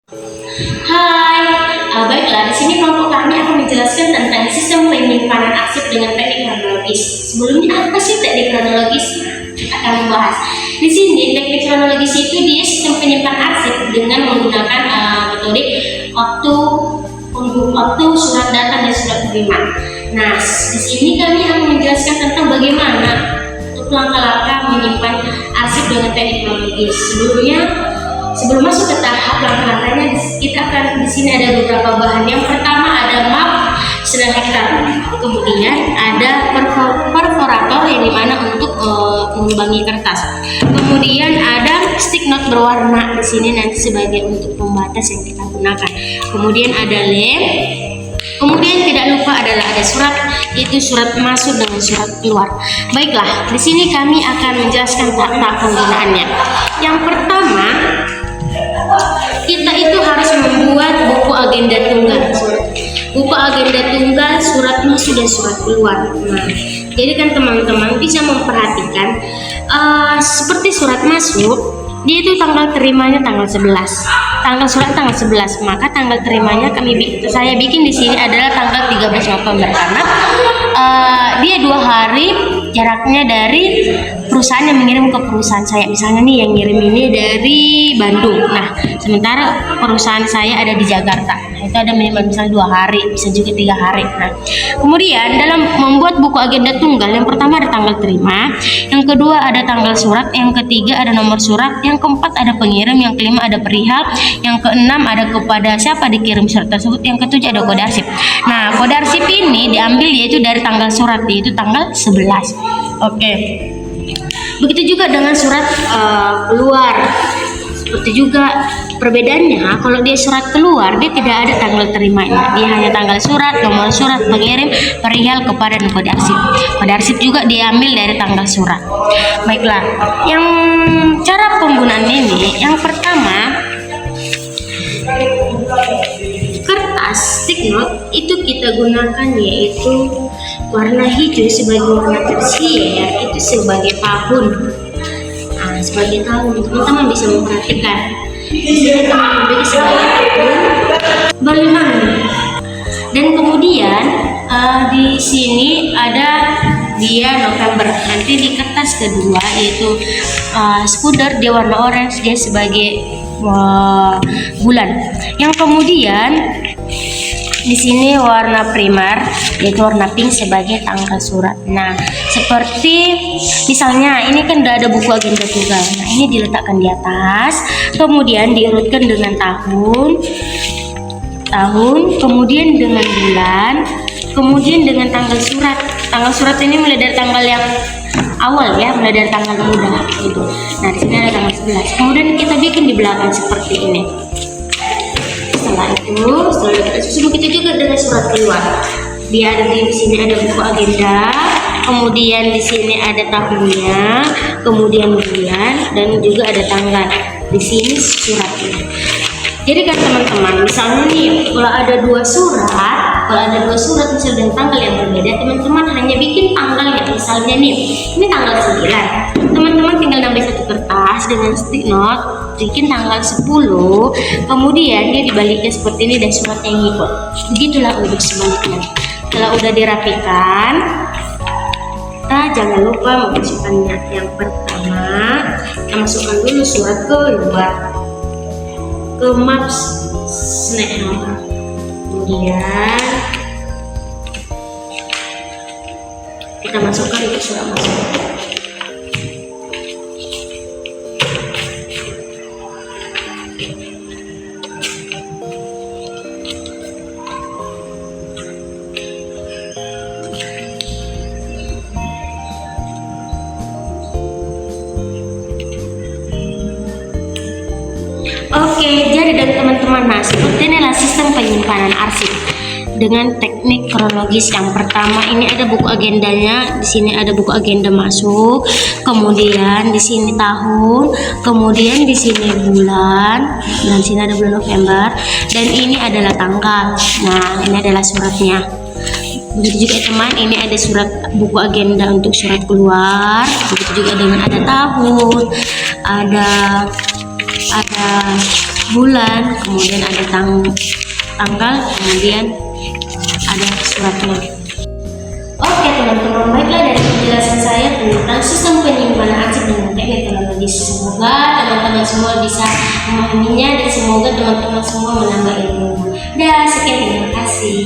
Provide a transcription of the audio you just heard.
Hai, baiklah di sini kelompok kami akan menjelaskan tentang sistem penyimpanan arsip dengan teknik kronologis. Sebelumnya apa sih teknik kronologis? Kita akan membahas. Di sini teknik kronologis itu dia sistem penyimpanan arsip dengan menggunakan metode waktu, surat datang dan surat terima. Nah, di sini kami akan menjelaskan tentang bagaimana untuk langkah-langkah menyimpan arsip dengan teknik kronologis. Sebelum masuk ke tahap langkah-langkahnya, kita akan di sini ada beberapa bahan. Yang pertama ada map setengah hektar, kemudian ada perforator yang dimana untuk melubangi kertas, kemudian ada stick note berwarna di sini nanti sebagai untuk pembatas yang kita gunakan, kemudian ada lem, kemudian tidak lupa adalah ada surat, yaitu surat masuk dengan surat keluar. Baiklah, di sini kami akan menjelaskan tahap penggunaannya. Yang pertama, kita itu harus membuat buku agenda tunggal. Buku agenda tunggal, surat masuk dan surat keluar. Nah, jadi kan teman-teman bisa memperhatikan seperti surat masuk, dia itu tanggal terimanya tanggal 11. Tanggal surat tanggal 11, maka tanggal terimanya saya bikin di sini adalah tanggal 13 November karena dia 2 hari jaraknya dari perusahaan yang mengirim ke perusahaan saya. Misalnya nih yang ngirim ini dari Bandung. Nah, sementara perusahaan saya ada di Jakarta. Nah, itu ada minimal misalnya 2 hari, bisa juga 3 hari. Nah, kemudian dalam membuat buku agenda tunggal, yang pertama ada tanggal terima, yang kedua ada tanggal surat, yang ketiga ada nomor surat, yang keempat ada pengirim, yang kelima ada perihal, yang keenam ada kepada siapa dikirim surat tersebut, yang ketujuh ada kode arsip. Nah, kode arsip ini diambil yaitu dari tanggal surat, yaitu tanggal 11. Oke. Begitu juga dengan surat keluar. Seperti juga perbedaannya, kalau dia surat keluar dia tidak ada tanggal terimanya, dia hanya tanggal surat, nomor surat, pengirim, perihal, kepada dan kode arsip. Kode arsip juga diambil dari tanggal surat. Baiklah, yang cara penggunaan ini, yang pertama kertas stick note itu kita gunakan yaitu warna hijau sebagai warna tersier, itu sebagai tahun. Nah, sebagai tahun teman-teman bisa memperhatikan di sini teman-teman bagi sebagai tahun berlimang. Dan kemudian di sini ada dia November. Nanti di kertas kedua yaitu skuder dia warna orange, dia sebagai bulan. Yang kemudian di sini warna primer yaitu warna pink sebagai tanggal surat. Nah, seperti misalnya ini kan udah ada buku agenda tunggal. Nah, ini diletakkan di atas, kemudian diurutkan dengan tahun, kemudian dengan bulan, kemudian dengan tanggal surat. Tanggal surat ini mulai dari tanggal yang awal ya, mulai dari tanggal muda gitu. Nah, di sini ada tanggal 11. Kemudian kita bikin di belakang seperti ini. Setelah itu begitu juga dengan surat keluar. Dia ada di sini ada buku agenda, kemudian di sini ada tahunnya, kemudian bulan, dan juga ada tanggal. Di sini suratnya. Jadi kan teman-teman, misalnya nih kalau ada dua surat misal dengan tanggal yang berbeda, teman-teman hanya bikin tanggalnya. Misalnya nih, ini tanggal 9. Teman-teman tinggal ngambil satu kertas dengan stick note, bikin tanggal 10, kemudian dia dibaliknya seperti ini dan suratnya yang ngikut. Begitulah untuk sebaliknya. Setelah udah dirapikan, kita jangan lupa memasukkannya. Yang pertama, kita masukkan dulu surat keluar ke maps snack. Kemudian kita masukkan untuk surat masuk. Oke, jadi dari teman-teman, nah seperti inilah sistem penyimpanan arsip dengan teknik kronologis. Yang pertama ini ada buku agendanya, di sini ada buku agenda masuk, kemudian di sini tahun, kemudian di sini bulan, dan sini ada bulan November, dan ini adalah tanggal. Nah, ini adalah suratnya. Begitu juga teman, ini ada surat buku agenda untuk surat keluar. Begitu juga dengan ada tahun, ada bulan, kemudian ada tanggal, kemudian ada suratnya. Oke teman-teman, baiklah dari penjelasan saya tentang sistem penyimpanan arsip dengan teknik teknologi. Semoga teman-teman semua bisa memahaminya dan semoga teman-teman semua menambah ilmu. Sekian, terima kasih.